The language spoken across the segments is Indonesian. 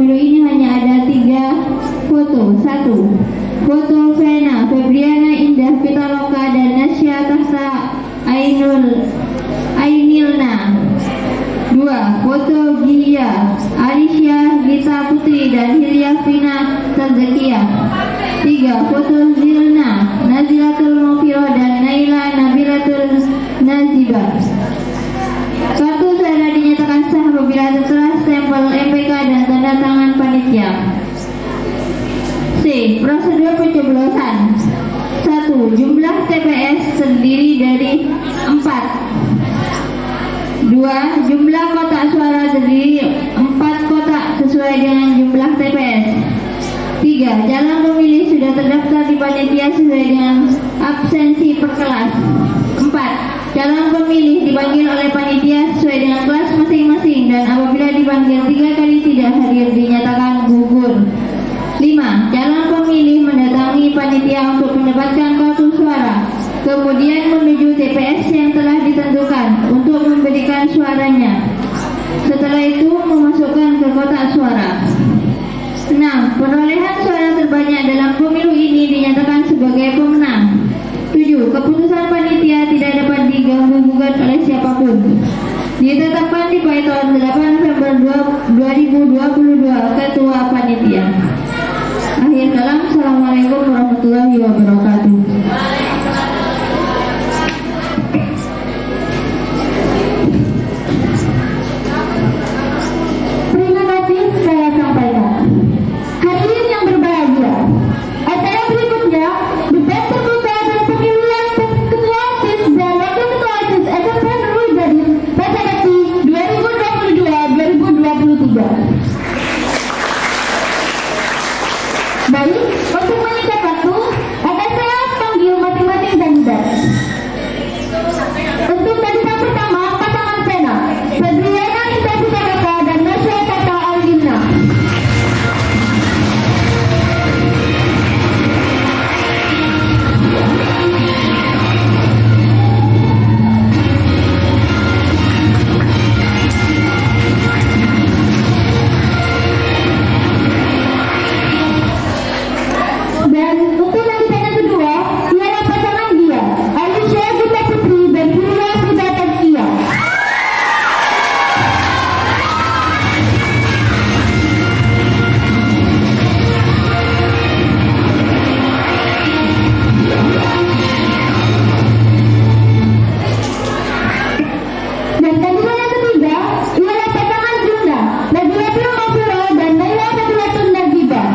pemilu ini hanya ada 3 foto. 1. Foto Vena Febriana Indah Pitaloka dan Nasya Tahta Ainilna. 2. Foto Gia Alicia Gita Putri dan Hilya Vina Tazakia. 3. Foto Zilna Nazilatul Mufiro dan Naila Nabilatul Nazibah. Kartu suara dinyatakan sah apabila setelah stempel MPK dan tanda tangan panitia. C. Prosedur pencoblosan. 1. Jumlah TPS terdiri dari 4. 2. Jumlah kotak suara terdiri 4 kotak sesuai dengan jumlah TPS. 3. Calon pemilih sudah terdaftar di panitia sesuai dengan absensi per kelas. 4. Calon pemilih dipanggil oleh panitia sesuai dengan kelas masing-masing dan apabila dipanggil 3 kali tidak hadir dinyatakan gugur. 5. Calon pemilih mendatangi panitia untuk mendapatkan kartu suara, kemudian menuju TPS yang telah ditentukan untuk memberikan suaranya. Setelah itu memasukkan ke kotak suara. 6. Perolehan suara terbanyak dalam pemilu ini dinyatakan sebagai pemenang. 7. Keputusan panitia tidak dapat diganggu-gugat oleh siapapun. Ditetapkan di Python 8 November 2022 Ketua Panitia. Akhir kalam. Assalamualaikum warahmatullahi wabarakatuh. Terima kasih saya sampaikan. Hadirin yang berbahagia, acara berikutnya debat terbuka dan pemilihan ketua OSIS dan wakil ketua OSIS SMP Nurul Jadid PSDT 2022-2023. Baik, untuk mengikat waktu akan saya panggil masing-masing kandidat. Untuk kandidat pertama, pasangan Vena Febriana Indah Pitaloka dan Nasya Tahta Ainilna. Dan untuk kandidat yang kedua ialah pasangan dia, Alicia Gita Putri dan Hilya Vina Tazakia. Dan kandidat yang ketiga ialah pasangan Junda, Nabilatul Mufiro dan Naila Nabilatul Nazibah.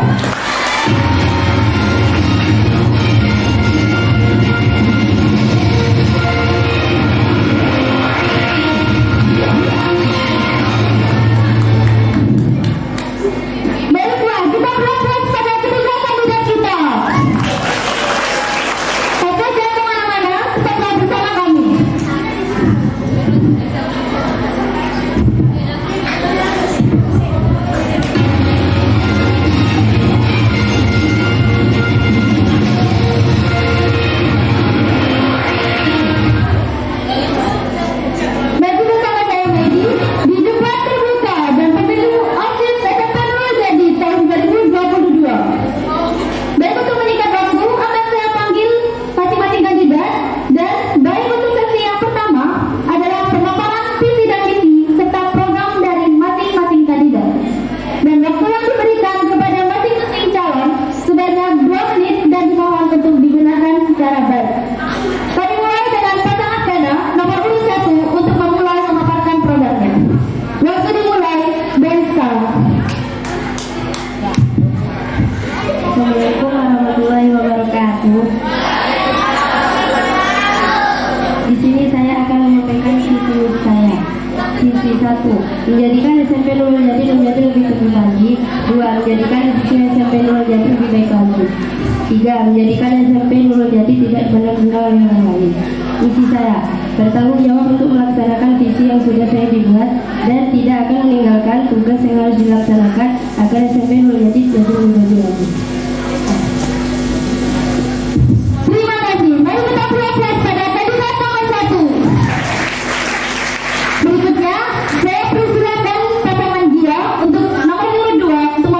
Baiklah, kita bergerak pada ketiga kandidat kita. Oke, jangan kemana-mana, tetaplah bersama kami. Maju bersama saya Medi di debat terbuka dan pemilu OSIS SMP Nurul Jadid tahun 2022. Baik, untuk meningkat waktu akan saya panggil masing-masing kandidat, dan baik untuk sesi yang pertama adalah pemaparan visi dan misi serta program dari masing-masing kandidat. Dan waktu yang diberikan kepada masing-masing calon sebanyak 2 menit dan dimohon untuk digunakan secara baik. Kami mulai dengan pasangan Vena nomor urut 1 untuk memulai memaparkan programnya. Waktu dimulai dan salam. Assalamualaikum warahmatullahi wabarakatuh. Di sini saya akan menyampaikan visi saya. Visi 1. Menjadikan SMP Nurul Jadid menjadi lebih teguh lagi. 2. Menjadikan SMP Nurul Jadid lebih baik lagi. 3. Menjadikan SMP Nurul Jadid tidak benar-benar yang lain. Misi saya bertanggung jawab untuk melaksanakan visi yang sudah saya dibuat dan tidak akan meninggalkan tugas yang harus dilaksanakan agar SMP Nurul Jadid jadi lebih baik lagi. Terima kasih. Mari kita bergerak pada kandidat nomor 1. Berikutnya, saya persilakan pasangan dia untuk nomor urut 2 untuk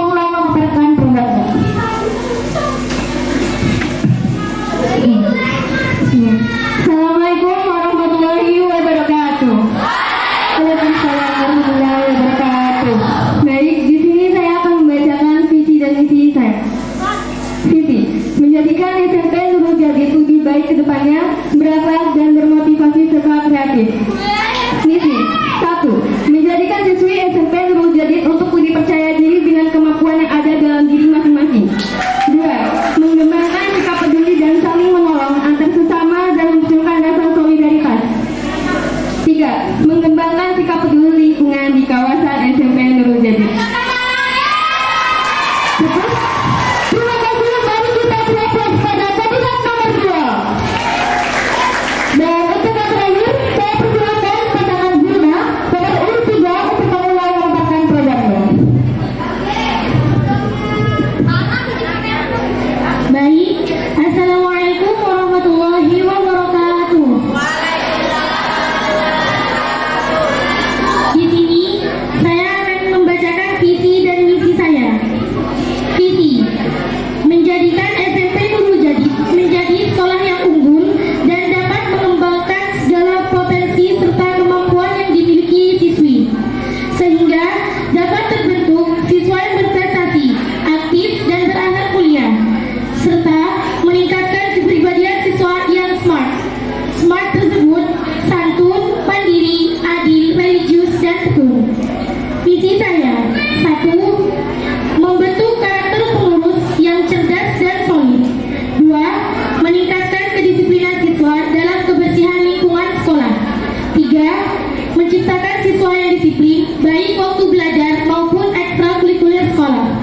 baik waktu belajar maupun ekstrakurikuler sekolah.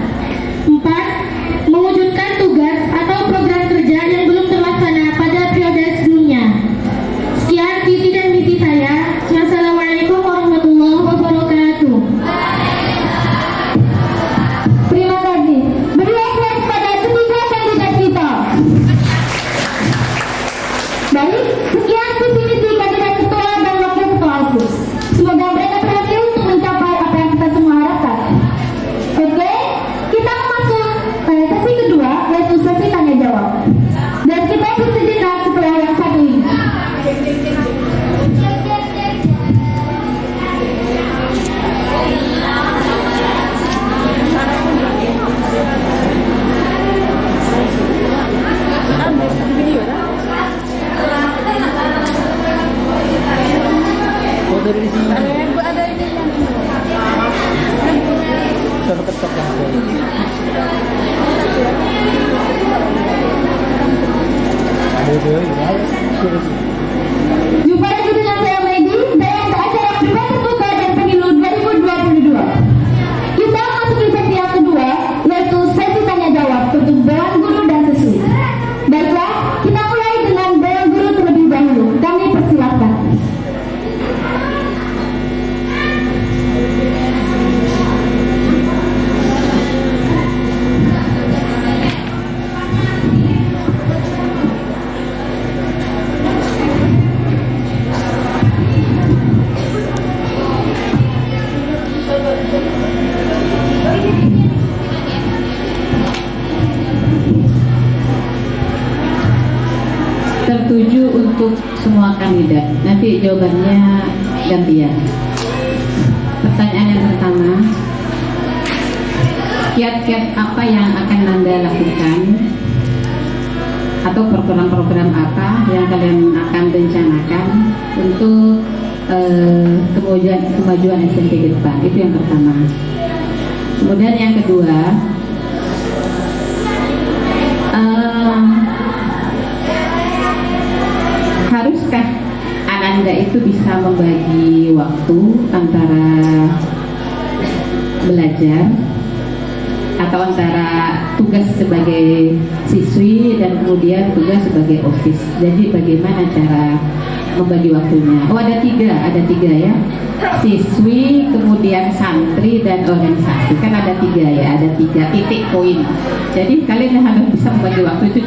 4. Mewujudkan tugas atau program kerja yang belum terlaksana pada periode sebelumnya. Sekian visi dan misi saya. Wassalamualaikum warahmatullahi wabarakatuh. Terima kasih. Beri aplaus pada ketiga kandidat kita. Baik, sekian visi misi kandidat ketua dan wakil ketua OSIS. Semoga mereka berhasil untuk mencapai apa yang kita semua harapkan. Oke, kita masuk sesi kedua, yaitu sesi tanya jawab. Dan kita bersejenak setelah yang satu ini. Jumpa lagi dengan saya Medi dalam acara debat terbuka dan pemilu 2022. Kita masuki sesi yang kedua, yaitu sesi tanya jawab untuk Dewan Guru dan Siswi. Baiklah, kita mulai dengan Dewan Guru terlebih dahulu. Kami persilahkan. Tertuju untuk semua kandidat. Nanti jawabannya gantian. Pertanyaan yang pertama, kiat-kiat apa yang akan Anda lakukan atau program-program apa yang kalian akan rencanakan untuk kemajuan SMP ke depan? Itu yang pertama. Kemudian yang kedua, haruskah Ananda itu bisa membagi waktu antara belajar atau antara tugas sebagai siswi dan kemudian tugas sebagai OSIS? Jadi bagaimana cara membagi waktunya? Oh, ada tiga ya, siswi, kemudian santri dan organisasi. Kan ada tiga ya, ada 3 titik poin. Jadi kalian harus bisa membagi waktu itu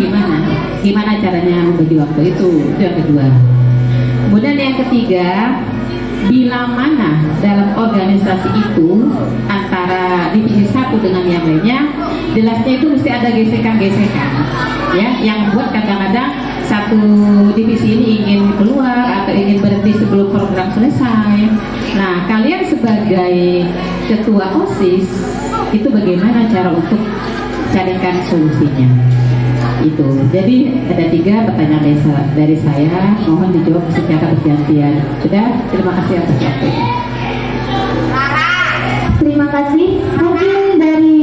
gimana caranya membagi waktu itu yang kedua. Kemudian yang ketiga, bila mana dalam organisasi itu antara divisi satu dengan yang lainnya, jelasnya itu mesti ada gesekan-gesekan ya, yang buat kadang-kadang satu divisi ini ingin keluar atau ingin berhenti sebelum program selesai. Nah, kalian sebagai ketua OSIS itu bagaimana cara untuk carikan solusinya? Itu. Jadi ada 3 pertanyaan dari saya, mohon dijawab secara bergantian. Sudah, terima kasih atas waktunya. Terima kasih. Mungkin dari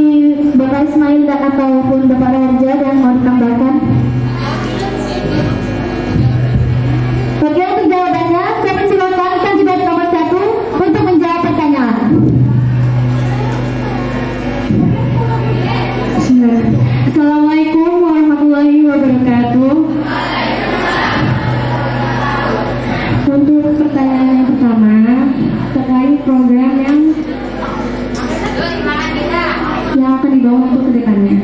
Bapak Ismail dan ataupun Bapak Raja yang mau ditambahkan. Oke, untuk jawabannya saya persilakan kandidat nomor 1 untuk menjawab pertanyaan. Assalamualaikum warahmatullahi wabarakatuh. Untuk pertanyaan yang pertama terkait program yang akan dibawa untuk kedepannya.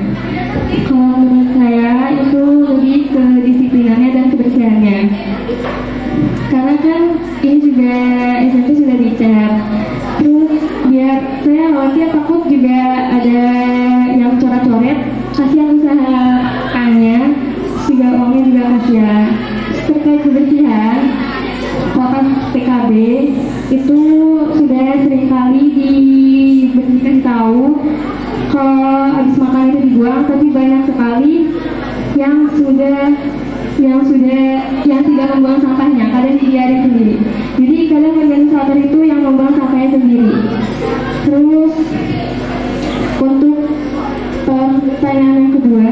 Kalau menurut saya itu lebih ke disiplinannya dan kebersihannya. Karena kan ini juga SMP sudah dicap. Terus biar saya khawatir takut juga ada yang coret-coret, kasihan usahaannya, juga uangnya juga kasihan. Terkait kebersihan, Bapak PKB itu sudah seringkali diberikan tahu kalau habis makan itu dibuang, tapi banyak sekali yang tidak membuang sampahnya, kadang dibiarin sendiri. Jadi kadang organisator itu yang membuang sampahnya sendiri. Terus untuk pertanyaan yang kedua,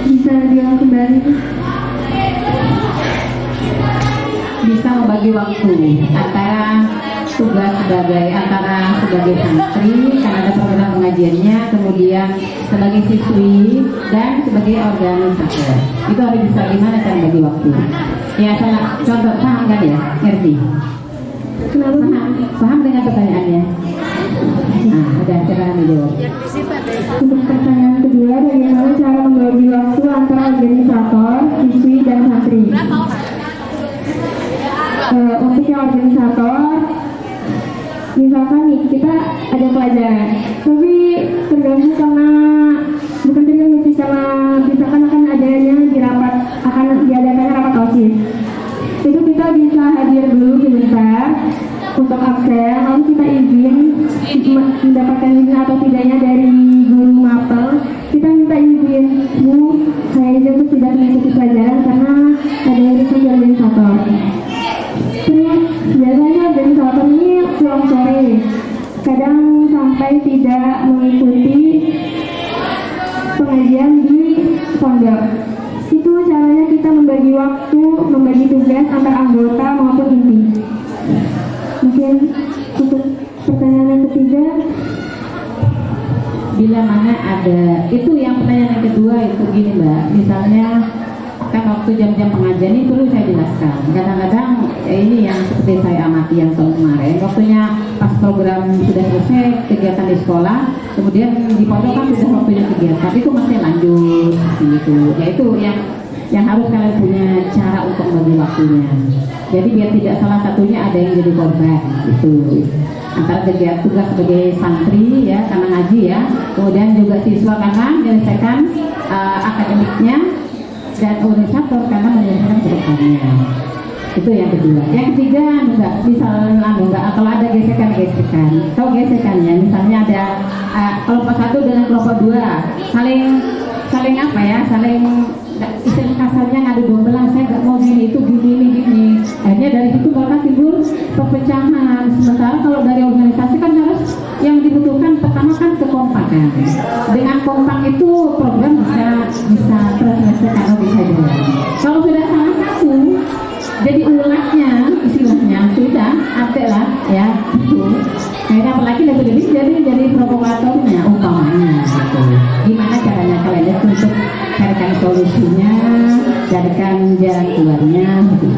bisa diulang kembali? Bisa membagi waktu antara tugas sebagai antara sebagai santri karena ada program pengajiannya, kemudian sebagai siswi dan sebagai organisator. Itu harus bisa gimana cara bagi waktu. Ya saya contoh, paham kan ya, ngerti? Paham dengan pertanyaannya? Nah, ada cara menjawab. Untuk pertanyaan kedua, bagaimana cara membagi waktu antara organisator, siswi, dan santri? Untuk yang organisator, misalkan nih kita ada pelajaran, tapi terganggu karena bukan terganggu sih, karena misalkan akan adanya di rapat, akan diadakan rapat OSIS. Itu kita bisa hadir dulu sebentar untuk absen, lalu kita izin mendapatkan izin atau tidaknya dari guru mapel. Kita minta izin, Bu, saya izin untuk tidak mengikuti pelajaran karena ada urusan di organisator. Terus biasanya organisator ini pulang sore, kadang sampai tidak mengikuti pengajian di pondok. Itu caranya kita membagi waktu, membagi tugas antar anggota maupun inti. Mungkin untuk pertanyaan yang ketiga, bila mana ada itu yang pertanyaan yang kedua itu gini Mbak, misalnya kan waktu jam-jam pengajian ini perlu saya jelaskan. Kadang-kadang ini yang seperti saya amati yang tahun kemarin, waktunya pas program sudah selesai kegiatan di sekolah, kemudian di pondok kan sudah waktunya kegiatan, tapi itu masih lanjut gitu. Ya itu yang harus kalian punya cara untuk membagi waktunya. Jadi biar tidak salah satunya ada yang jadi korban itu. Antara kegiatan tugas sebagai santri ya karena ngaji ya, kemudian juga siswa karena menyelesaikan akademiknya, dan organisator karena menyelesaikan kedepannya. Itu yang kedua. Yang ketiga enggak, misalnya enggak kalau ada gesekan. Tahu gesekannya? Misalnya ada kelompok satu dengan kelompok dua saling apa ya? Saling istilah kasarnya ngadu domba, saya nggak mau gini itu gini. Akhirnya dari situ mereka timbul perpecahan. Sementara kalau dari organisasi kan harus yang dibutuhkan pertama kan kekompakan. Dengan kompak itu program bisa terselesaikan atau bisa jalan. Kalau sudah salah satu, jadi ulatnya istilahnya sudah ada lah ya itu. Akhirnya apalagi lebih jadi provokatornya umpamanya gitu. Gimana caranya kalian untuk carikan solusinya, carikan jalan keluarnya gitu.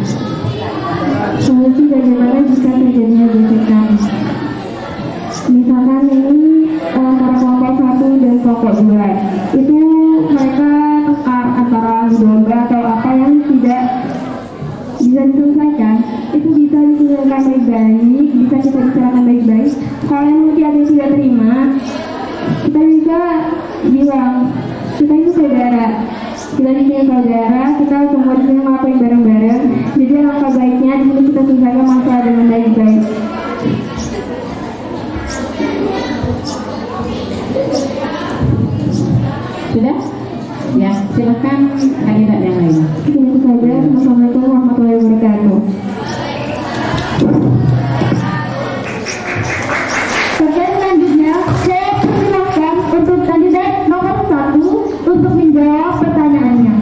solusi bagaimana jika terjadinya gesekan? Misalkan ini antara kelompok satu dan kelompok dua, itu mereka tukar antara domba atau apa yang tidak bisa diselesaikan, itu bisa diselesaikan baik-baik, bisa kita bicarakan baik-baik. Kalau yang mungkin ada yang tidak terima, kita bisa bilang kita itu saudara, kita di sini saudara, kita semua di sini ngelakuin bareng-bareng. Jadi langkah baiknya di sini kita selesaikan masalah dengan baik-baik. Sudah? Ya, silakan kandidat yang lain. Itu saja. Assalamualaikum warahmatullahi wabarakatuh. Oke, selanjutnya saya persilakan untuk kandidat nomor 1 untuk menjawab pertanyaannya.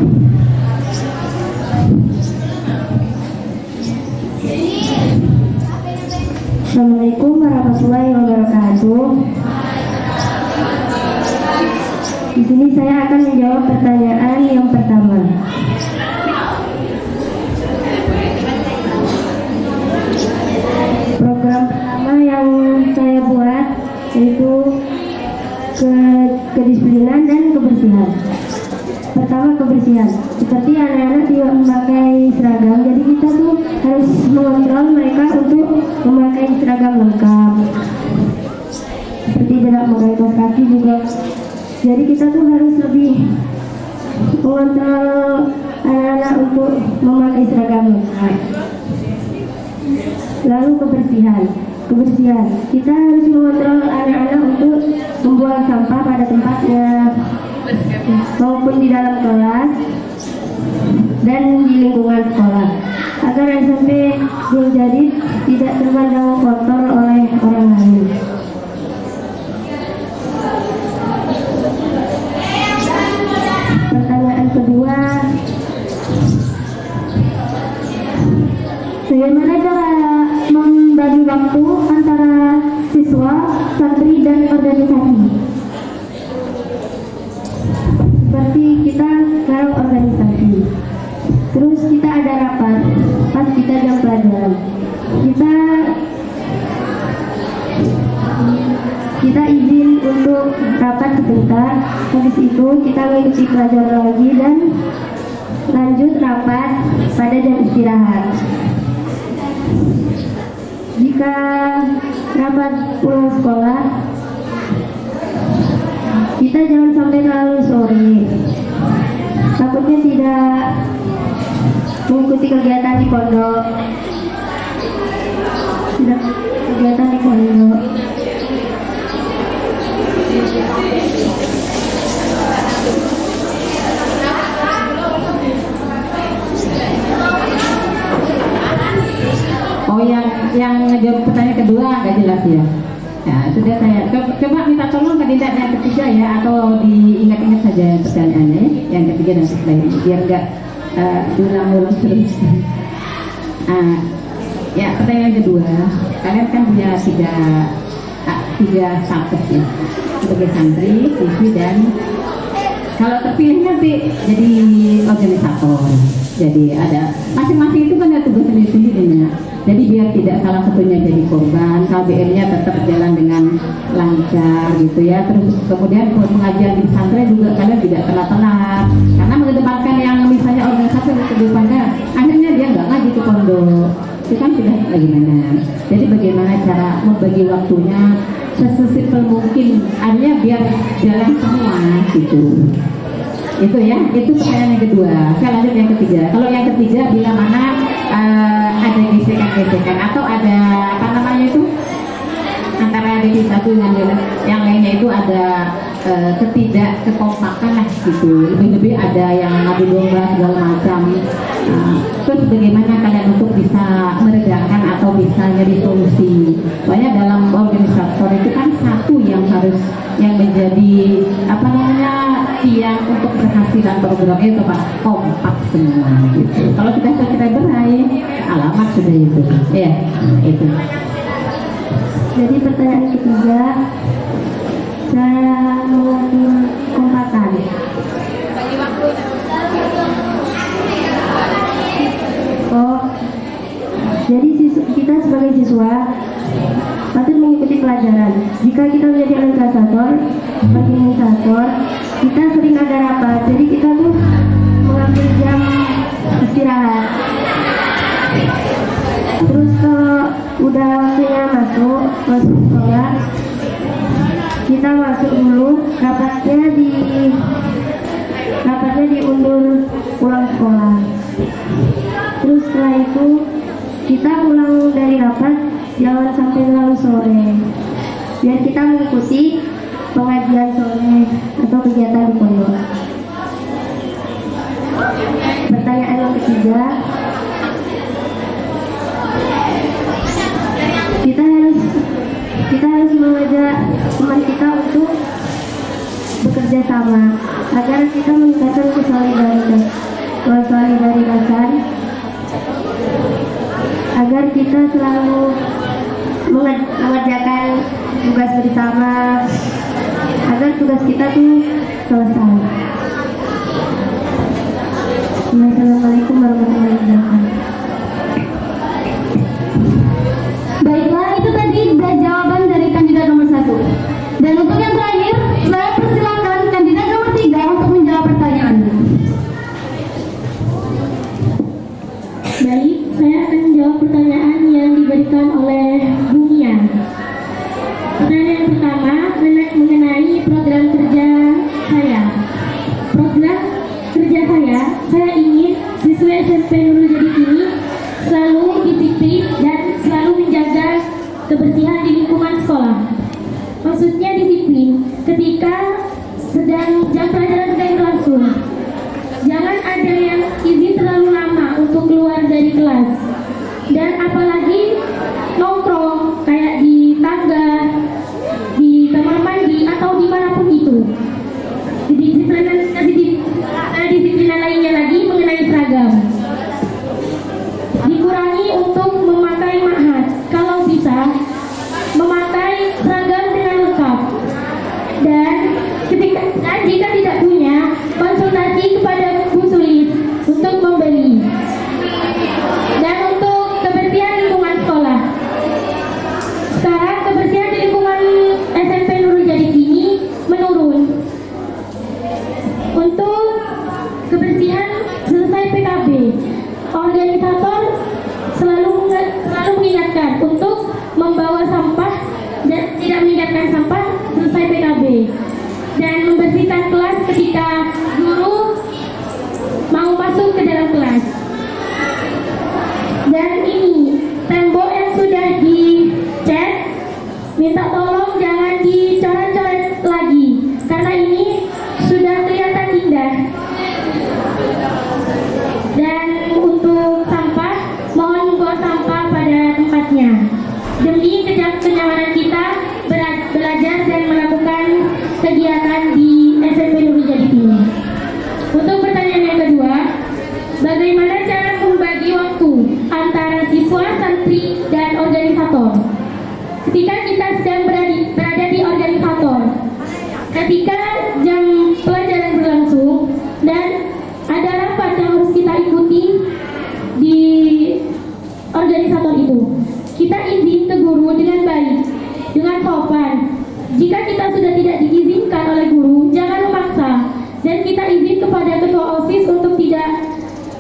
Assalamualaikum warahmatullahi wabarakatuh. Di sini saya akan menjawab pertanyaan yang pertama. Program pertama yang saya buat yaitu kedisiplinan dan kebersihan. Pertama kebersihan, seperti anak-anak tidak memakai seragam, jadi kita tuh harus mengontrol mereka untuk memakai seragam lengkap. Seperti tidak memakai kaos kaki juga. Jadi kita tuh harus lebih mengontrol anak-anak untuk memakai seragam lengkap. Lalu kebersihan, kita harus mengontrol anak-anak untuk membuang sampah pada tempatnya maupun di dalam kelas dan di lingkungan sekolah agar SMP menjadi tidak terpandang kotor oleh orang lain. Pertanyaan kedua, bagaimana cara membagi waktu antara siswa, santri, dan organisasi. Seperti kita sekarang organisasi. Terus kita ada rapat pas kita jam pelajaran. Kita izin untuk rapat sebentar. Habis itu kita mengikuti pelajaran lagi dan lanjut rapat pada jam istirahat. Jika rapat pulang sekolah, kita jangan sampai terlalu sore. Takutnya tidak mengikuti kegiatan di pondok. Oh, yang ngejawab pertanyaan kedua agak jelas ya. Ya, sudah saya coba minta tolong kandidat yang ketiga ya, atau diingat-ingat saja pertanyaannya ya. Yang ketiga dan selanjutnya biar enggak diulang-ulang terus. Ya, pertanyaan kedua, kalian kan punya tiga status ya, sebagai santri, siswi, dan kalau terpilih nanti jadi organisator. Jadi ada masing-masing itu kan ada tugas sendiri-sendiri ya. Jadi biar tidak salah satunya jadi korban, KBM-nya tetap jalan dengan lancar gitu ya. Terus kemudian pengajian di pesantren juga kalian tidak telat-telat, karena mengedepankan yang misalnya organisasi kedepannya, akhirnya dia nggak ngaji ke pondok. Itu kan sudah bagaimana. Jadi bagaimana cara membagi waktunya sesimpel mungkin, artinya biar jalan semua gitu. Itu ya, itu pertanyaan yang kedua. Saya lanjut yang ketiga. Kalau yang ketiga, bila mana ada gesekan-gesekan atau ada apa namanya itu antara divisi satu dengan yang lainnya itu ada ketidakkekompakan lah gitu. Lebih-lebih ada yang ngadu domba segala macam. Terus bagaimana kalian untuk bisa meredakan atau bisa nyari solusi? Soalnya dalam organisator itu kan satu yang harus yang menjadi apa namanya yang untuk keberhasilan program itu Pak, kompak semua gitu. Kalau sudah subscriber alamat sudah itu ya itu. Jadi pertanyaan ketiga, saya mengukur kompakan. Oh, jadi kita sebagai siswa patut mengikuti pelajaran. Jika kita menjadi organisator, kita sering ada rapat. Jadi kita tuh mengambil jam istirahat. Terus kalau udah waktunya masuk sekolah, kita masuk dulu, rapatnya diundur pulang sekolah. Terus setelah itu kita pulang dari rapat jangan sampai terlalu sore, biar kita mengikuti pengajian sore atau kegiatan di pondok. Pertanyaan yang ketiga, kita harus mengajak teman kita untuk bekerja sama agar kita meningkatkan kesolidarisan, agar kita selalu mengerjakan tugas bersama agar tugas kita tuh selesai. Assalamualaikum warahmatullahi wabarakatuh. Baiklah, itu tadi jawaban dari kandidat nomor 1. Dan untuk yang terakhir, saya persilakan kandidat nomor 3 untuk menjawab pertanyaan. Baik, saya akan menjawab pertanyaan yang diberikan oleh Bumian. Pertanyaan yang pertama mengenai program kerja saya. Program kerja saya ingin siswa SMP Nurul Jadid ini selalu disiplin dan selalu menjaga kebersihan di lingkungan sekolah. Maksudnya disiplin ketika jam pelajaran sedang berlangsung. Jangan ada yang izin terlalu lama untuk keluar dari kelas. Dan apalagi nongkrong kayak di tangga, di kamar mandi atau dimanapun itu. Disiplinan lainnya lagi mengenai seragam. Dikurangi untuk memakai mahat. Kalau dan membersihkan kelas ketika guru mau masuk ke dalam kelas. Dan ini tembok yang sudah dicat, minta tolong jangan dicoret-coret lagi karena ini sudah kelihatan indah. Dan untuk sampah, mohon buang sampah pada tempatnya demi kenyamanan kita belajar dan melakukan kegiatan di SMP Nurul Jadid ini. Untuk pertanyaan yang kedua, bagaimana cara membagi waktu antara siswa, santri, dan organisator? Ketika kita sedang berada di organisator, ketika jam pelajaran berlangsung dan ada rapat yang harus kita ikuti di organisator itu, kita izin ke guru dengan baik, dengan sopan. Jika kita sudah tidak diizinkan oleh guru, jangan memaksa, dan kita izin kepada ketua OSIS untuk tidak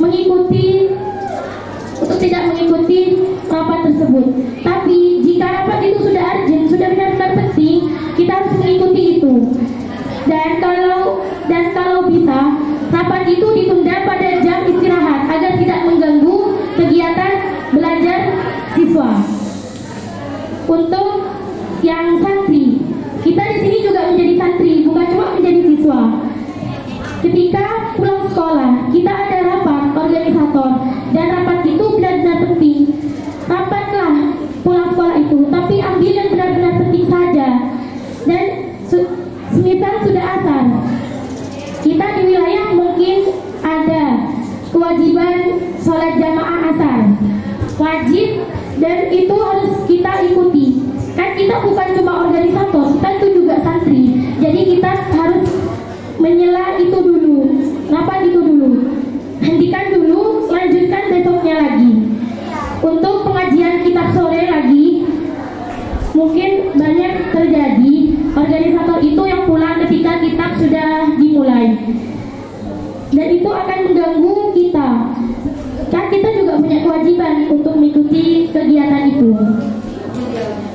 mengikuti rapat tersebut. Tapi jika rapat itu sudah urgent, sudah benar-benar penting, kita harus mengikuti itu. Dan kalau bisa, rapat itu ditunda pada jam istirahat agar tidak mengganggu kegiatan belajar siswa. Untuk yang santri, kita di sini juga menjadi santri, bukan cuma menjadi siswa. Ketika pulang sekolah, kita ada rapat organisator dan rapat itu benar-benar penting. Rapatlah pulang sekolah itu, tapi ambil yang benar-benar penting saja. Dan semisal sudah asar, kita di wilayah mungkin ada kewajiban sholat jamaah asar, wajib, dan itu harus kita ikuti. Kan kita bukan cuma organisator, kita itu juga santri. Jadi kita harus menyela itu dulu, rapat itu dulu, hentikan dulu, lanjutkan besoknya lagi. Untuk pengajian kitab sore lagi, mungkin banyak terjadi organisator itu yang pulang ketika kitab sudah dimulai, dan itu akan mengganggu kita. Kan kita juga punya kewajiban untuk mengikuti kegiatan itu.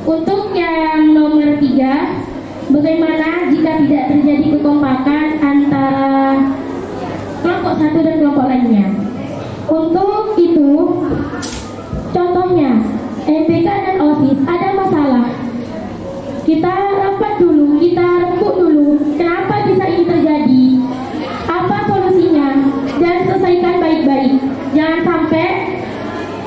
Untuk yang nomor 3, bagaimana jika tidak terjadi kekompakan antara kelompok satu dan kelompok lainnya? Untuk itu, contohnya MPK dan OSIS ada masalah, kita rapat dulu, kita rembuk dulu, kenapa bisa ini terjadi, apa solusinya, dan selesaikan baik-baik. Jangan sampai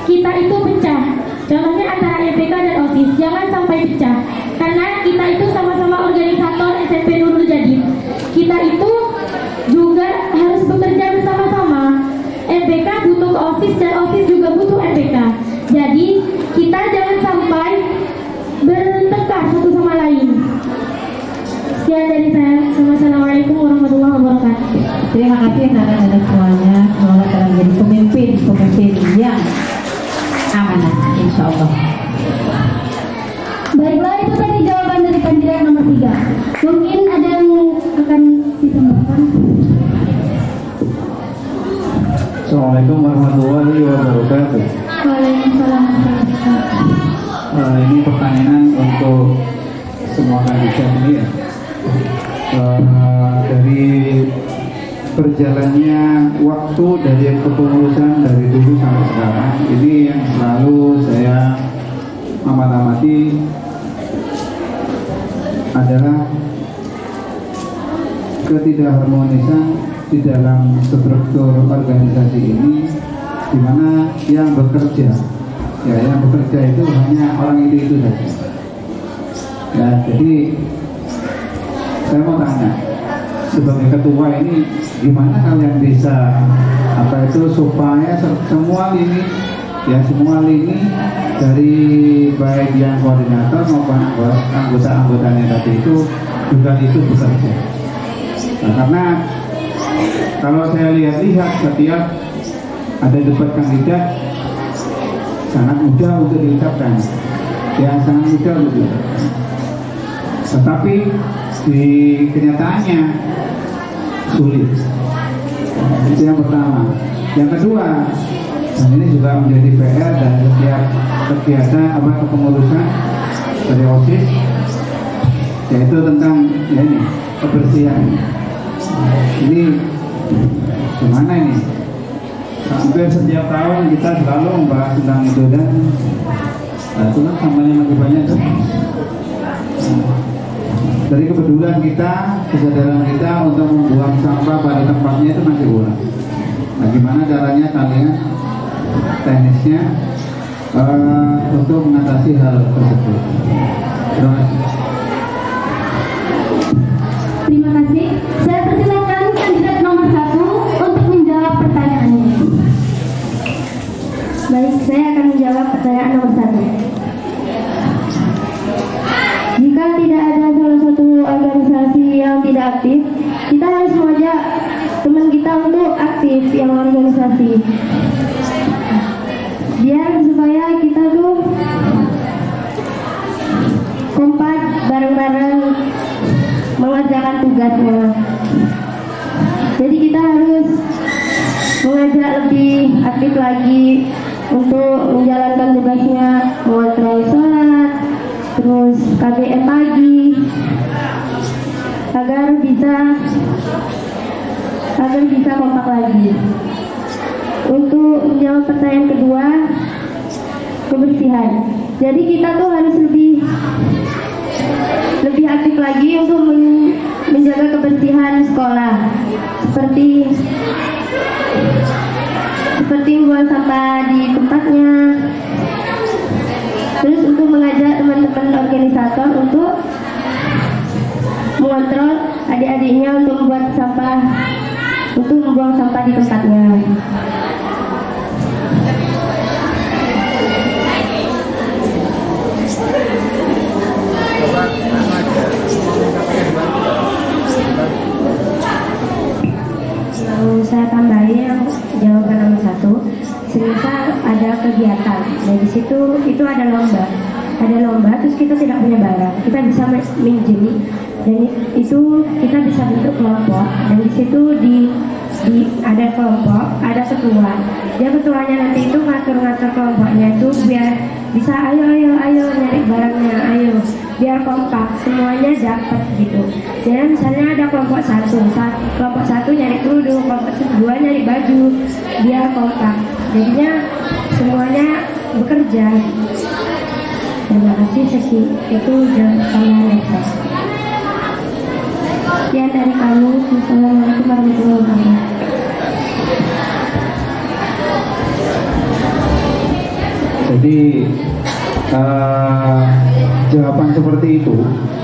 kita itu pecah. Contohnya antara MPK dan OSIS, jangan sampai pecah, karena kita itu sama-sama organisator SMP Nurul Jadid. Kita itu juga harus bekerja bersama-sama. MPK butuh OSIS dan OSIS juga butuh MPK. Jadi kita jangan sampai bertengkar satu sama lain. Sekian dari saya. Wassalamualaikum warahmatullahi wabarakatuh. Terima kasih anak-anak semuanya. Semoga kalian menjadi pemimpin yang amanah, insya Allah. Baiklah, itu tadi jawaban dari kandidat nomor 3. Mungkin ada yang akan ditambahkan. Assalamualaikum warahmatullahi wabarakatuh. Waalaikumsalam warahmatullahi wabarakatuh. Ini pertanyaan untuk semua kandidat ini ya. Dari berjalannya waktu dari kepengurusan dari dulu sampai sekarang, ini yang selalu saya amati adalah ketidakharmonisan di dalam struktur organisasi ini, di mana yang bekerja itu hanya orang itu saja. Ya, jadi saya mau tanya, sebagai ketua ini gimana kalian bisa supaya semua lini dari baik yang koordinator maupun anggota-anggotanya tadi itu juga itu bekerja. Nah, karena kalau saya lihat-lihat setiap ada debat kandidat sangat mudah untuk diucapkan, sangat mudah untuk diucapkan. Tetapi di kenyataannya sulit. Itu yang pertama. Yang kedua, dan ini juga menjadi PR dan setiap kegiatan kepengurusan dari OSIS, yaitu tentang ini kebersihan. Ini gimana ini? Hampir setiap tahun kita selalu membahas tentang itu dan itu kan sampahnya masih banyak tuh. Dari kepedulian kita, kesadaran kita untuk membuang sampah pada tempatnya itu masih kurang. Nah, gimana caranya kalian teknisnya untuk mengatasi hal tersebut? Terima kasih. Terima kasih. Saya persilakan kandidat nomor 1 untuk menjawab pertanyaannya. Baik, saya akan menjawab pertanyaan nomor 1. Jika tidak ada salah satu organisasi yang tidak aktif, kita harus mengajak teman kita untuk aktif yang organisasi. Biar supaya kita tuh kompak bareng-bareng mengerjakan tugasnya. Jadi kita harus mengajak lebih aktif lagi untuk menjalankan tugasnya, mengontrol sholat, terus KBM pagi, agar bisa kompak lagi. Untuk menjawab pertanyaan kedua, kebersihan. Jadi kita tuh harus lebih aktif lagi untuk menjaga kebersihan sekolah, seperti membuang sampah di tempatnya. Terus untuk mengajak teman-teman organisator untuk mengontrol adik-adiknya untuk membuang sampah di tempatnya. Lalu saya tambahin jawaban nomor 1. Semisal ada kegiatan, dan di situ itu ada lomba, terus kita tidak punya barang, kita bisa minjem, dan itu kita bisa bentuk kelompok, dan di situ ada kelompok, ada ketua. Dia ketuanya nanti itu ngatur kelompoknya itu biar bisa ayo nyari barangnya, ayo biar kompak, semuanya dapat gitu. Jadi misalnya ada kelompok satu nyari kerudung, kelompok 2 nyari baju, biar kompak. Jadinya semuanya bekerja. Terima kasih, sesi itu jawabannya. Sekian dari kami. Assalamualaikum warahmatullahi wabarakatuh. Jadi jawaban seperti itu,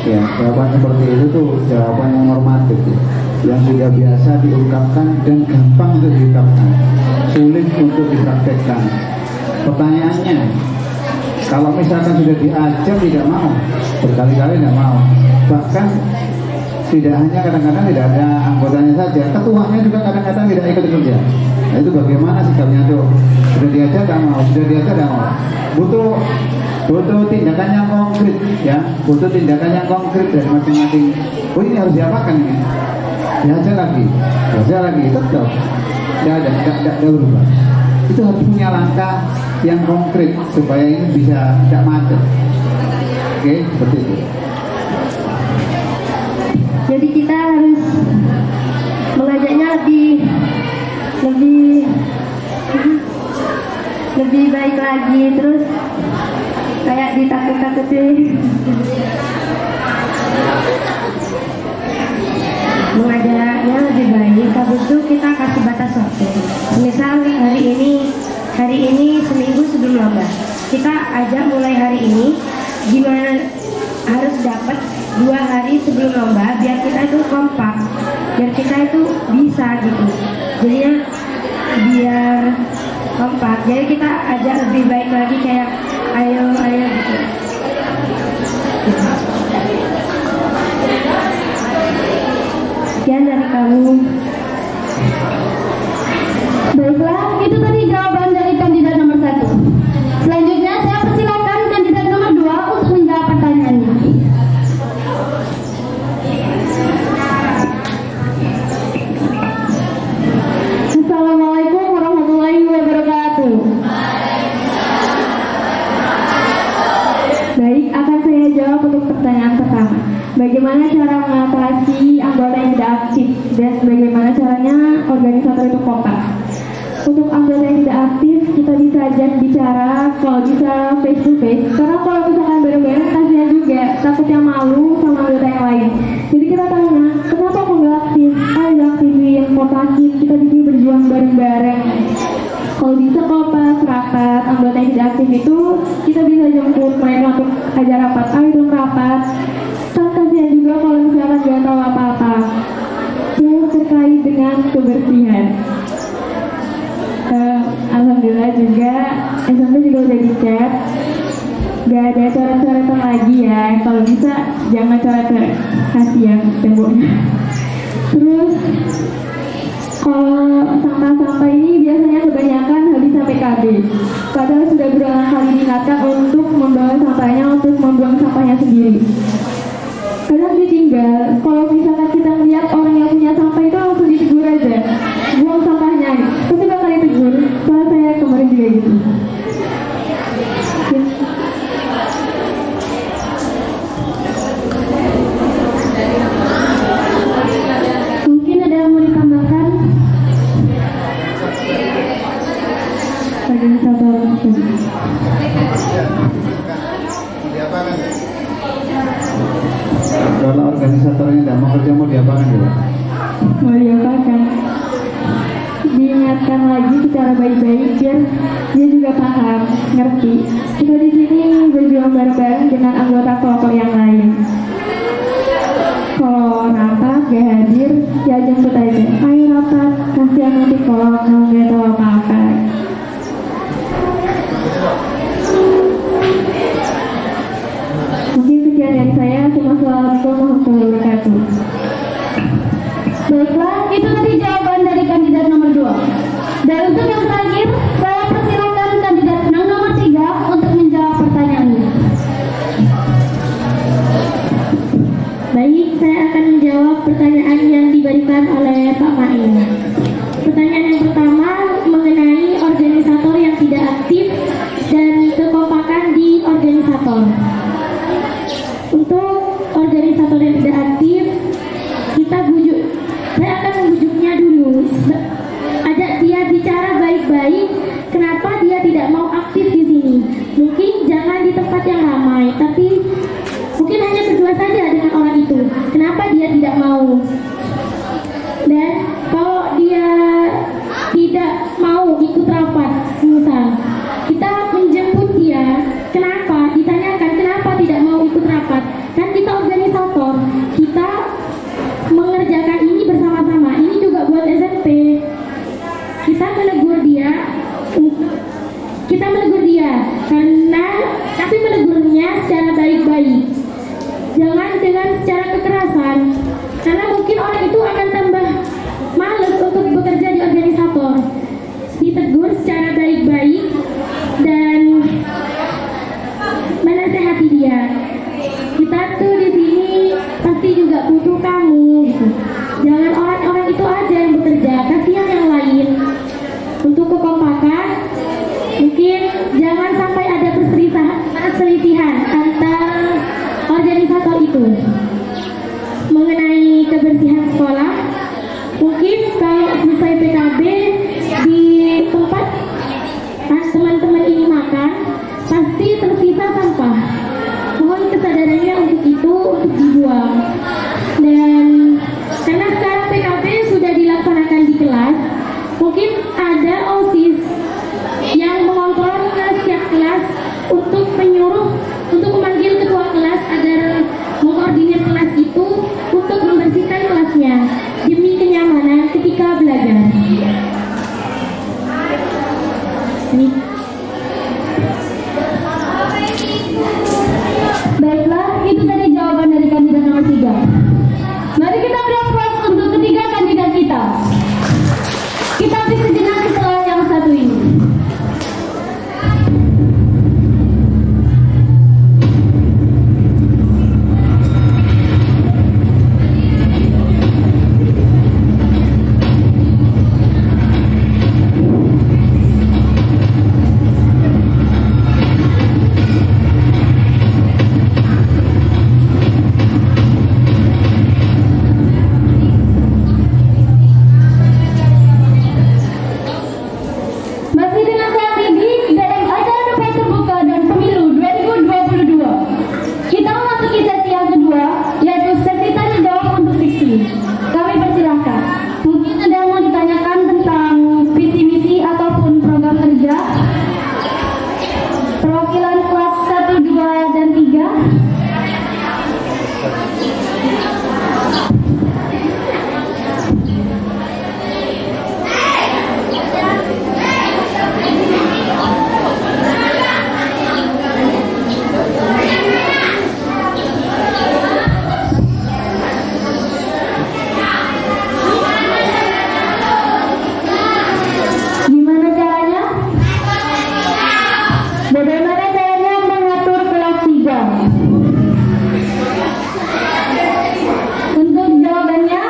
ya, jawaban seperti itu tuh jawaban yang normatif, ya, yang sudah biasa diungkapkan dan gampang untuk diungkapkan, sulit untuk dipraktekkan. Pertanyaannya, kalau misalkan sudah diajar tidak mau, berkali-kali tidak mau, bahkan tidak hanya kadang-kadang tidak ada anggotanya saja, ketuanya juga kadang-kadang tidak ikut bekerja. Nah, itu bagaimana sikapnya tuh? Sudah diajar tidak mau, butuh tindakan yang konkret, ya, butuh tindakan yang konkret dari masing-masing. Oh, ini harus diapakan ini? Diajar lagi, tetap tidak berubah. Itu harus punya langkah yang konkret supaya ini bisa tidak macet. Oke, seperti itu. Jadi kita harus mengajaknya lebih baik lagi, terus kayak ditakut-takutin. Mengajaknya lebih baik, habis itu kita kasih batas waktu. Misal hari ini seminggu sebelum lomba, kita ajak mulai hari ini, gimana harus dapat 2 hari sebelum lomba biar kita itu kompak, biar kita itu bisa gitu. Jadinya biar kompak, jadi kita ajak lebih baik lagi, kayak ayo gitu. Sekian dari kami. Baiklah, itu tadi jawaban dari kandidat nomor 1. Selanjutnya saya persilakan kandidat nomor 2 untuk menjawab pertanyaannya. Assalamualaikum warahmatullahi wabarakatuh. Baik, akan saya jawab untuk pertanyaan pertama. bagaimana cara mengatasi anggota yang tidak aktif dan bagaimana caranya organisator itu kompak. Untuk anggota yang tidak aktif, kita bisa ajak bicara, kalau bisa face to face. Karena kalau misalkan bareng-bareng kasihan juga, takutnya malu sama anggota yang lain. Jadi kita tanya, kenapa aku nggak aktif? Ayo aktifin, kompakin, kita di sini berjuang bareng-bareng. Kalau bisa kompak, rapat, anggota yang tidak aktif itu kita bisa jemput mereka untuk ajar rapat. Ayo dong rapat. Kasihan juga kalau misalkan nggak tahu apa-apa. Yang terkait dengan kebersihan. Alhamdulillah juga SMP juga udah dicat, gak ada coret-coretan lagi ya. Kalau bisa jangan coret-coret, kasihan temboknya. Terus kalau sampah-sampah ini biasanya kebanyakan habis sampai KB. Padahal sudah berulang kali diingatkan untuk membawa sampahnya, untuk membuang sampahnya sendiri. Kadang ditinggal, kalau misalkan kita lihat orang yang punya sampah itu langsung ditegur aja, buang sampahnya, pasti bakal ditegur. Soalnya saya kemarin juga gitu. Mungkin ada yang mau ditambahkan? Organisator Kalau organisatornya tidak mau kerja, mau diapakan juga? mau diapakan? Diingatkan lagi secara baik-baik biar dia juga paham, ngerti. Kita di sini berjuang bareng-bareng dengan anggota kelompok yang lain. Kalau rapat gak hadir, ya jemput aja. Ayo rapat, kasihan nanti kalau nggak tahu apa-apa. Mungkin sekian dari saya. Assalamualaikum warahmatullahi wabarakatuh. Baiklah, itu tadi jawaban dari kandidat nomor 2. Dan untuk yang terakhir, saya persilakan kandidat nomor 3 untuk menjawab pertanyaannya. Baik, saya akan menjawab pertanyaan yang diberikan oleh Pak Main. Pertanyaan yang pertama mengenai organisator yang tidak aktif dan kekompakan di organisator. Untuk organisator yang tidak aktif, kita bujuk. Saya akan membujuknya dulu. Ajak dia bicara baik-baik. Kenapa dia tidak mau aktif di sini? Mungkin jangan di tempat yang ramai, tapi mungkin hanya berdua saja dengan orang itu. Kenapa dia tidak mau? Dan kalau dia tidak mau ikut rapat, misal kita menjemput dia, kenapa? Ditanyakan kenapa tidak mau ikut rapat? Kan kita organisator, kita mengerjakan ini bersama-sama. Ini juga buat SMP. Kita menegur dia karena, tapi menegurnya secara baik-baik. Jangan dengan secara kekerasan, karena mungkin orang itu akan tambah males untuk bekerja di organisator. Ditegur secara baik-baik dan menasehati dia. Kita tuh di sini pasti juga butuh kamu. Gitu. Jangan orang-orang itu aja yang bekerja, kasihan yang lain. Untuk kekompakan, mungkin jangan sampai ada perselisihan antar organisator itu. Mengenai kebersihan sekolah, mungkin kalau selesai PKB di tempat teman-teman ini makan, pasti tersisa sampah. Mohon kesadarannya untuk itu, untuk dibuang. Dan karena sekarang PKB sudah dilaksanakan di kelas, mungkin ada OSIS yang mengontrol setiap kelas untuk menyuruh, untuk memanggil ketua kelas agar mengkoordinir kelas itu untuk membersihkan kelasnya demi kenyamanan ketika belajar. Ini. Baiklah, itu tadi jawaban dari kandidat nomor 3. Mari kita beri aplaus untuk ketiga kandidat kita. Kita break sejenak setelah yang satu ini. perwakilan kelas 1, 2, dan 3. Gimana caranya? Bagaimana caranya mengatur kelas 3? Untuk jawabannya,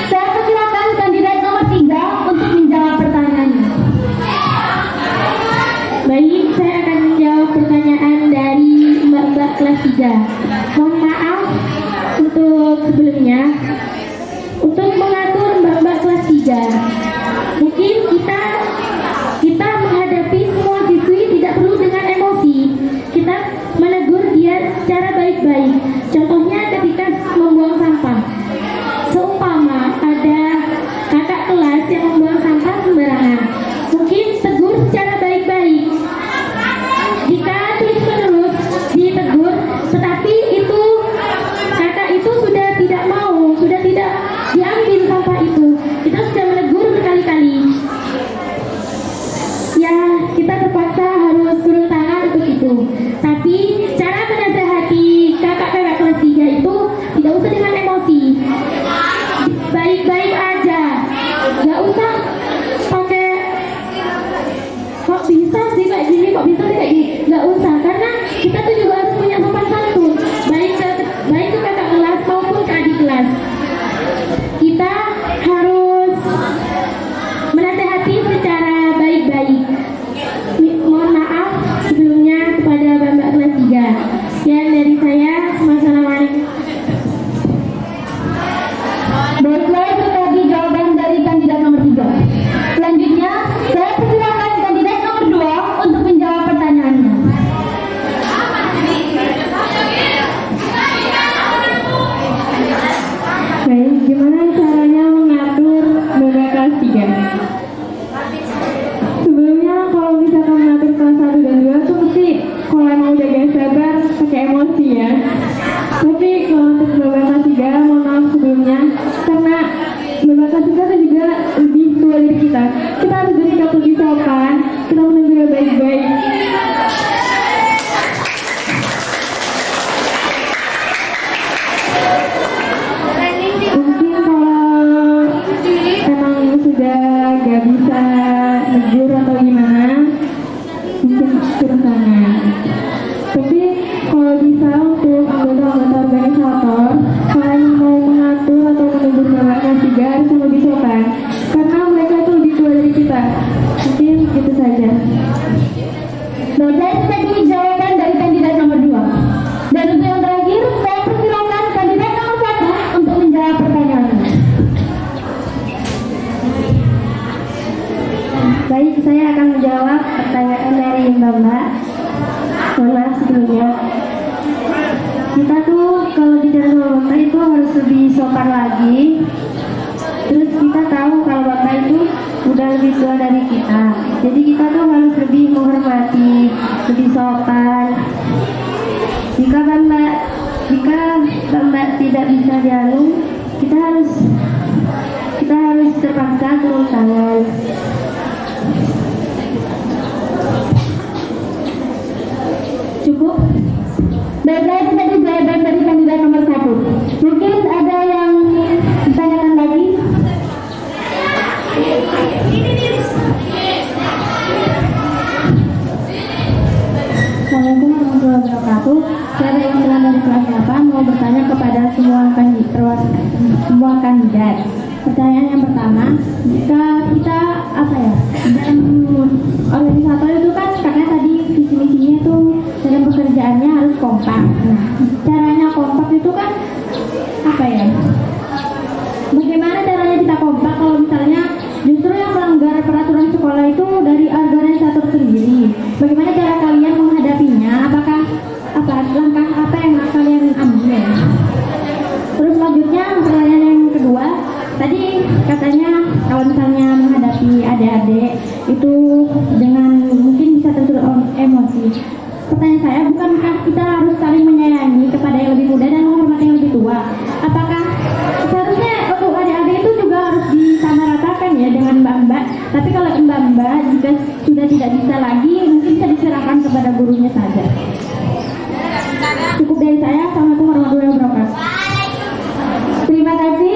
saya persilakan kandidat nomor 3 untuk menjawab pertanyaannya. Baik, saya akan menjawab pertanyaan dari Mbak kelas 3. Mohon maaf untuk sebelumnya. Untuk mengatur Mbak kelas 3, mungkin kita menghadapi semua siswi tidak perlu dengan emosi. Kita menegur dia secara baik-baik. Contohnya ketika membuang sampah. Seumpama ada kakak kelas yang membuang sampah sembarangan, mungkin tegur secara baik-baik. Jika terus-menerus ditegur, tetapi itu kakak itu sudah tidak mau, sudah tidak diambil sampah itu, kita sudah menegur berkali-kali. Ya, kita terpaksa harus turun tangan untuk itu. Tapi cara menasehati kakak-kakak kelas 3 itu tidak usah dengan emosi. Baik-baik aja. Gak usah pakai kok bisa sih kayak gini, kok bisa sih kayak gini. Gak usah, karena kita tuh juga harus punya sopan santun. Baik ke kakak kelas maupun ke adik kelas. Kita harus menasehati secara baik-baik. Mohon maaf sebelumnya kepada Bapak kelas 3. Sekian dari saya. Wassalamualaikum. Baiklah, itu tadi jawaban dari kandidat nomor 3. Selanjutnya, saya persilakan kandidat nomor 2 untuk menjawab pertanyaannya. Baik, gimana caranya mengatur Bapak kelas 3? Sebelumnya kalau misalkan mengatur kelas 1 dan 2 tuh mesti kalau emang udah gak sabar pakai emosi ya. Tapi kalau untuk Bapak kelas 3, mohon maaf sebelumnya, karena Bapak kelas 3 kan juga lebih tua dari kita. Kita harus bersikap lebih sopan, kita menegur baik-baik. Mungkin kalau emang sudah gak bisa negur atau gimana, mungkin turun tangan. Tapi kalau bisa untuk anggota-anggota organisator, kalau yang mau mengatur atau menegur Bapak kelas 3 harus yang lebih sopan, karena mereka itu lebih tua dari kita. Mungkin gitu saja. Baiklah, itu tadi jawaban dari kandidat nomor 2. Dan untuk yang terakhir, saya persilakan kandidat nomor 1 untuk menjawab pertanyaannya. Baik, saya akan menjawab pertanyaan dari Mbak. Mohon maaf sebelumnya. Kita tuh kalau bicara sama Bapak itu harus lebih sopan lagi. Terus kita tahu kalau Bapak itu udah lebih tua dari kita. Jadi kita tuh harus lebih menghormati, lebih sopan. Jika Mbak tidak bisa dialog, kita harus terpaksa turun tangan. Cukup? Baiklah, itu tadi jawaban dari kandidat nomor 1. Mungkin ada yang ditanyakan lagi? Assalamualaikum warahmatullahi wabarakatuh. Saya dari kelas 8 mau bertanya kepada semua kandidat. Pertanyaan yang pertama, jika kita dalam organisator itu kan karena tadi visi misinya itu dalam pekerjaannya harus kompak. Nah, caranya kompak itu kan bagaimana caranya kita kompak kalau misalnya justru yang melanggar peraturan sekolah itu dari organisator sendiri? Bagaimana cara kalian menghadapinya? Apakah langkah apa yang kalian ambil? Terus selanjutnya pertanyaan yang kedua, tadi katanya kalau misalnya menghadapi adik-adik itu dengan mungkin bisa tersulut emosi. bukankah kita harus saling menyayangi kepada yang lebih muda dan menghormati yang lebih tua? Apakah seharusnya untuk adik-adik itu juga harus disamaratakan ya dengan mbak-mbak? Tapi kalau mbak-mbak jika sudah tidak bisa lagi, mungkin bisa diserahkan kepada gurunya saja. Cukup dari saya. Assalamualaikum warahmatullahi wabarakatuh. Terima kasih.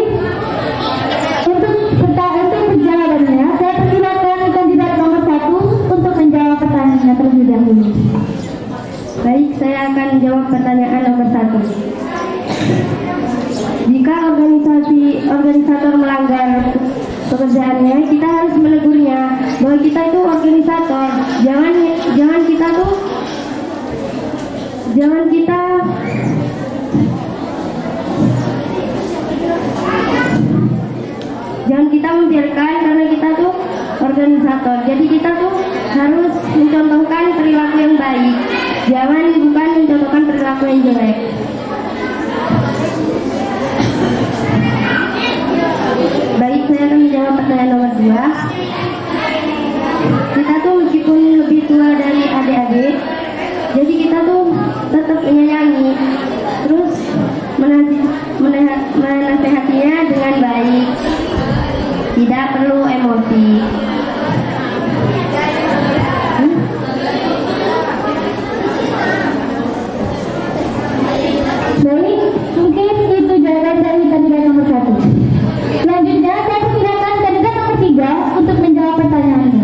Untuk penjawabannya, saya persilakan kandidat nomor 1 untuk menjawab pertanyaannya terlebih dahulu. Baik, saya akan jawab pertanyaan nomor 1. Jika organisator melanggar pekerjaannya, kita harus menegurnya bahwa kita itu organisator. Jangan kita membiarkan karena kita tuh organisator. Jadi kita tuh harus mencontohkan perilaku yang baik. Bukan mencontohkan perilaku yang jelek. Baik, saya akan menjawab pertanyaan nomor 2. Kita tuh meskipun lebih tua dari adik-adik, jadi kita tuh tetap menyayangi, terus menasehatinya dengan baik, tidak perlu emosi. Baik, mungkin itu jawaban dari kandidat nomor 1. Selanjutnya, saya persilakan kandidat nomor 3 untuk menjawab pertanyaannya.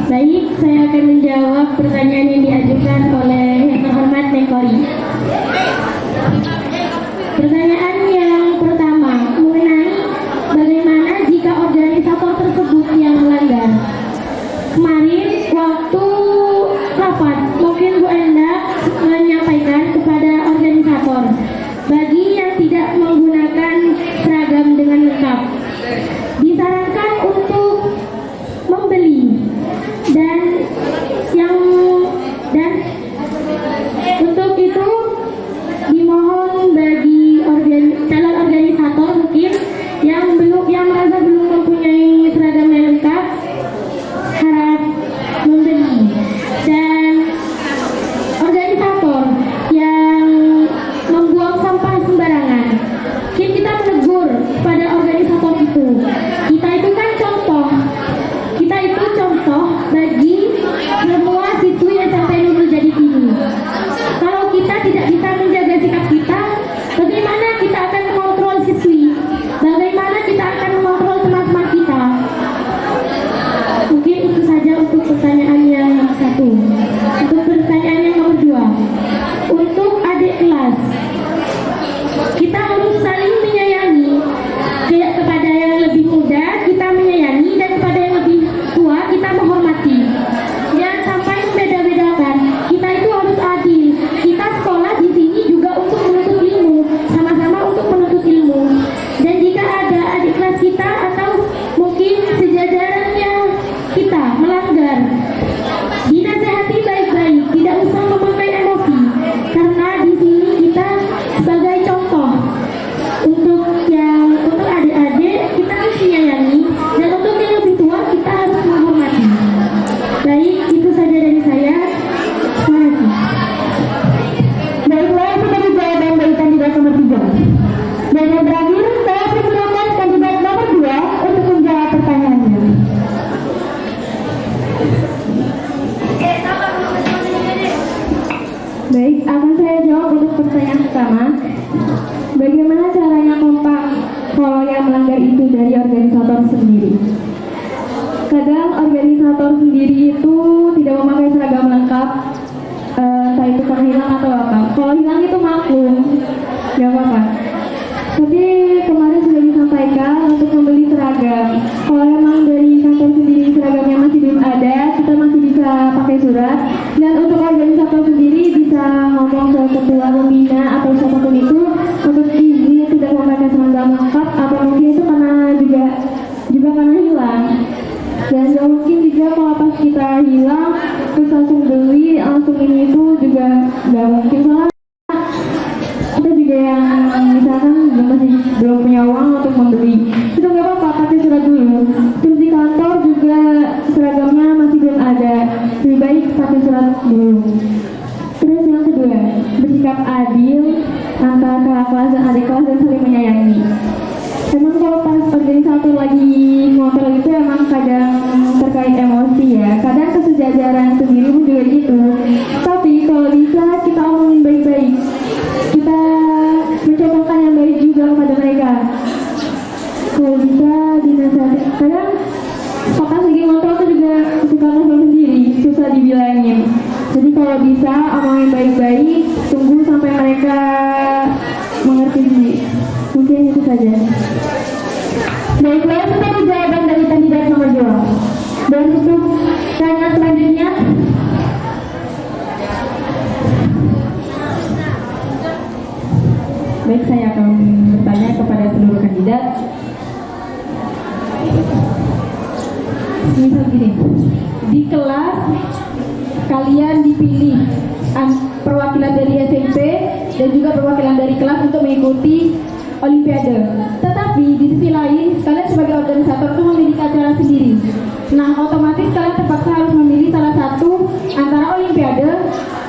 Baik, saya akan menjawab pertanyaan yang diajukan oleh yang terhormat Menpori. Pertanyaan yang pertama mengenai bagaimana jika organisator tersebut yang melanggar. Kemarin waktu rapat, mungkin Bu Enda menyampaikan kepada organisator bagi yang tidak menggunakan seragam dengan lengkap disarankan untuk membeli dan untuk itu dimohon bagi calon organisator mungkin yang merasa belum mempunyai seragam yang lengkap harap membeli, dan organisator yang membuang sampah sembarangan mungkin kita menegur pada organisator itu. Kita itu contoh bagi semua siswi SMP Nurul Jadid ini. Kalau kita tidak bisa menjaga sikap kita, bagaimana kita akan mengontrol siswi? Bagaimana kita akan mengontrol teman-teman kita? Mungkin itu saja untuk pertanyaan yang nomor 1. Untuk pertanyaan yang nomor 2, untuk adik kelas, kita harus saling menyayangi. Kepada yang lebih muda kita menyayangi, dan kepada yang lebih tua kita menghormati. Jangan sampai membeda-bedakan. Kita itu harus adil. Kita sekolah di sini juga untuk menuntut ilmu, sama-sama untuk menuntut ilmu. Dan jika ada adik kelas kita atau mungkin sejajarannya kita melanggar, dinasehati baik-baik, tidak usah memakai emosi, karena di sini kita sebagai contoh untuk adik-adik kita harus menyayangi, dan untuk yang lebih tua kita harus menghormati. Baik, itu saja dari saya. Terima kasih. Baiklah, itu tadi jawaban dari kandidat nomor 3. Dan yang terakhir, saya persilakan kandidat nomor 2 untuk menjawab pertanyaannya. Baik, akan saya jawab untuk pertanyaan pertama. Bagaimana caranya kompak kalau yang melanggar itu dari organisator sendiri? Kadang organisator sendiri itu tidak memakai seragam lengkap, entah itu karena hilang atau apa. Kalau hilang itu maklum, gak apa-apa. Tapi kemarin sudah disampaikan untuk membeli seragam. Kalau memang dari kantor sendiri seragamnya masih belum ada, kita masih bisa pakai surat. Dan untuk organisator sendiri bisa ngomong ke ketua pembina atau siapapun itu untuk izin tidak memakai seragam lengkap, atau mungkin itu karena juga karena hilang. Dan gak mungkin juga kalau pas kita hilang terus langsung beli, langsung ini itu juga gak mungkin. Soalnya kita juga yang misalkan masih belum punya uang untuk membeli, itu gak apa-apa, pakai surat dulu. Terus di kantor juga seragamnya masih belum ada, lebih baik pakai surat dulu. Terus yang kedua, bersikap adil antara kakak kelas dan adik kelas dan saling menyayangi. Emang kalau pas organisator lagi ngobrol itu emang kadang terkait emosi ya, kadang kesejajaran sendiri pun juga gitu. Tapi kalau bisa kita omongin baik-baik, kita mencontohkan yang baik juga kepada mereka. Kalau bisa dinasihati, kadang pas lagi ngobrol tuh juga suka ngobrol sendiri, susah dibilangin. Jadi kalau bisa omongin baik-baik, tunggu sampai mereka mengerti sendiri. Mungkin itu saja. Baiklah, seperti jawaban dari kandidat nomor 2. Dan untuk pertanyaan selanjutnya, baik, saya akan bertanya kepada seluruh kandidat. Misal gini, di kelas kalian dipilih perwakilan dari SMP dan juga perwakilan dari kelas untuk mengikuti Olimpiade. Tetapi di sisi lain, kalian sebagai organisator itu memiliki acara sendiri. Nah, otomatis kalian terpaksa harus memilih salah satu antara Olimpiade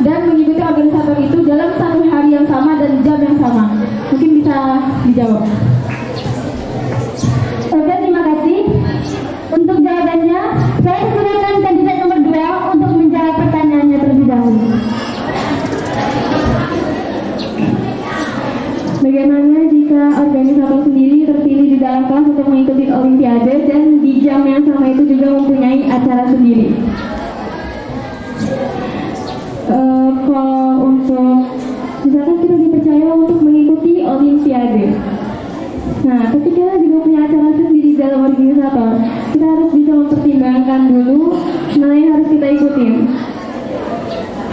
dan mengikuti organisator itu dalam satu hari yang sama dan jam yang sama. Mungkin bisa dijawab. Oke, terima kasih. Untuk jawabannya, saya silakan kandidat nomor 2 untuk menjawab pertanyaannya terlebih dahulu. Bagaimana jika organisator sendiri terpilih di dalam kelas untuk mengikuti Olimpiade dan di jam yang sama itu juga mempunyai acara sendiri? Kalau untuk misalkan kita dipercaya untuk mengikuti Olimpiade, nah tapi kita juga punya acara sendiri dalam organisator, kita harus bisa mempertimbangkan dulu mana yang harus kita ikutin.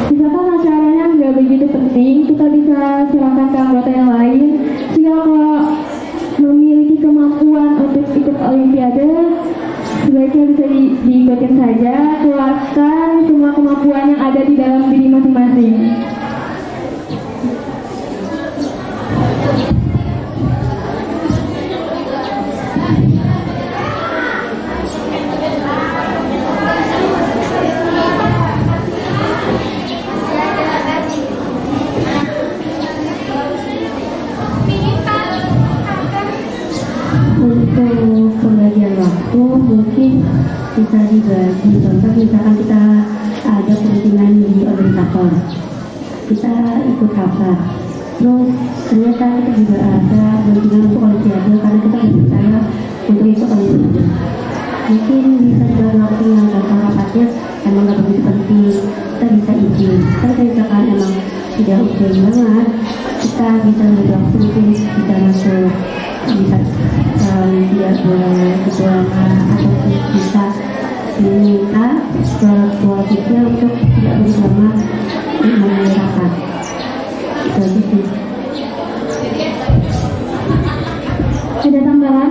Misalkan acaranya nggak begitu penting, kita bisa silakan ke anggota yang lain. Jika kalau memiliki kemampuan untuk ikut Olimpiade, sebaiknya bisa diikutin saja. Keluarkan semua kemampuan yang ada di dalam diri masing-masing. Untuk pembagian waktu mungkin bisa dibagi contoh, misalkan kita ada kepentingan di organisator, kita ikut rapat, terus ternyata kita juga ada kepentingan untuk Olimpiade karena kita berbicara untuk ikut Olimpiade. Mungkin bisa dibagi waktu yang contoh rapatnya emang gak begitu penting, kita bisa izin. Tapi misalkan emang tidak urgent banget, kita bisa bagi waktu, mungkin bisa masuk, bisa tidak boleh ketua atau bisa diminta ketua kita untuk tidak bersama memulai rapat. Itu aja sih. Ada tambahan?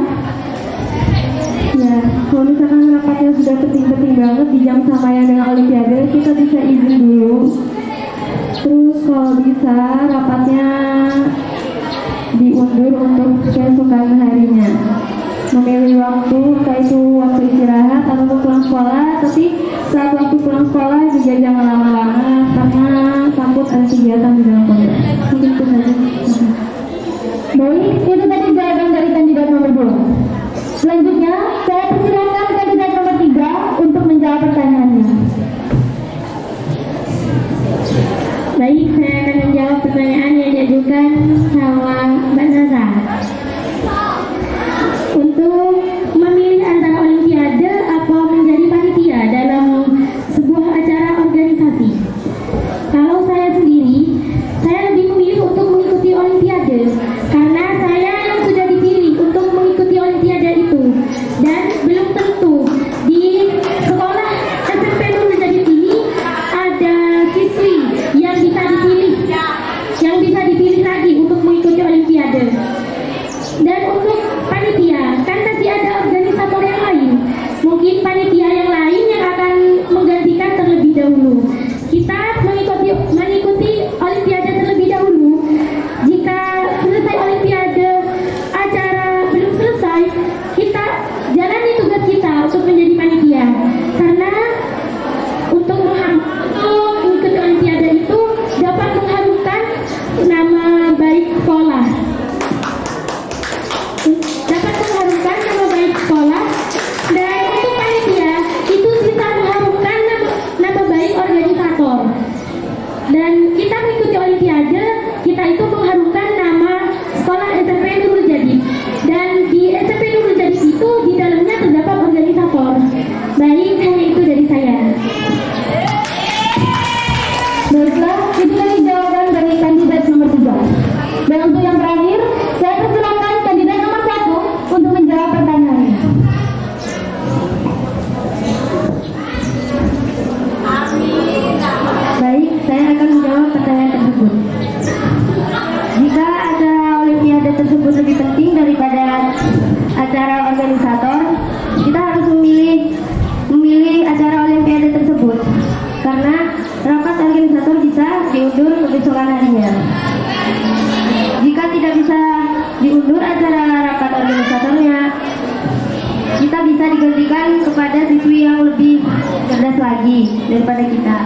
Ya, kalau misalkan rapatnya sudah penting-penting banget di jam sama yang dengan Olimpiade, kita bisa izin dulu. Terus kalau bisa rapatnya diundur untuk keesokan harinya. Memilih waktu, entah itu waktu istirahat atau pulang sekolah, tapi saat waktu pulang sekolah juga jangan lama-lama karena takut ada kegiatan di dalam pondok. Mungkin itu saja. Baik, itu tadi jawaban dari kandidat nomor 2. Selanjutnya, saya persilakan kandidat nomor 3 untuk menjawab pertanyaannya. Baik, saya akan menjawab pertanyaan yang diajukan sama Mbak Zaza. Untuk memilih antara Olimpiade atau menjadi panitia dalam sebuah acara organisasi, kalau saya sendiri, saya lebih memilih untuk mengikuti Olimpiade karena saya yang sudah dipilih untuk mengikuti Olimpiade itu, dan belum tentu di sekolah SMP Nurul ini ada siswi yang bisa dipilih lagi untuk mengikuti Olimpiade. rapat organisator bisa diundur kebesokan harinya. Jika tidak bisa diundur acara rapat organisatornya, kita bisa digantikan kepada siswi yang lebih cerdas lagi daripada kita.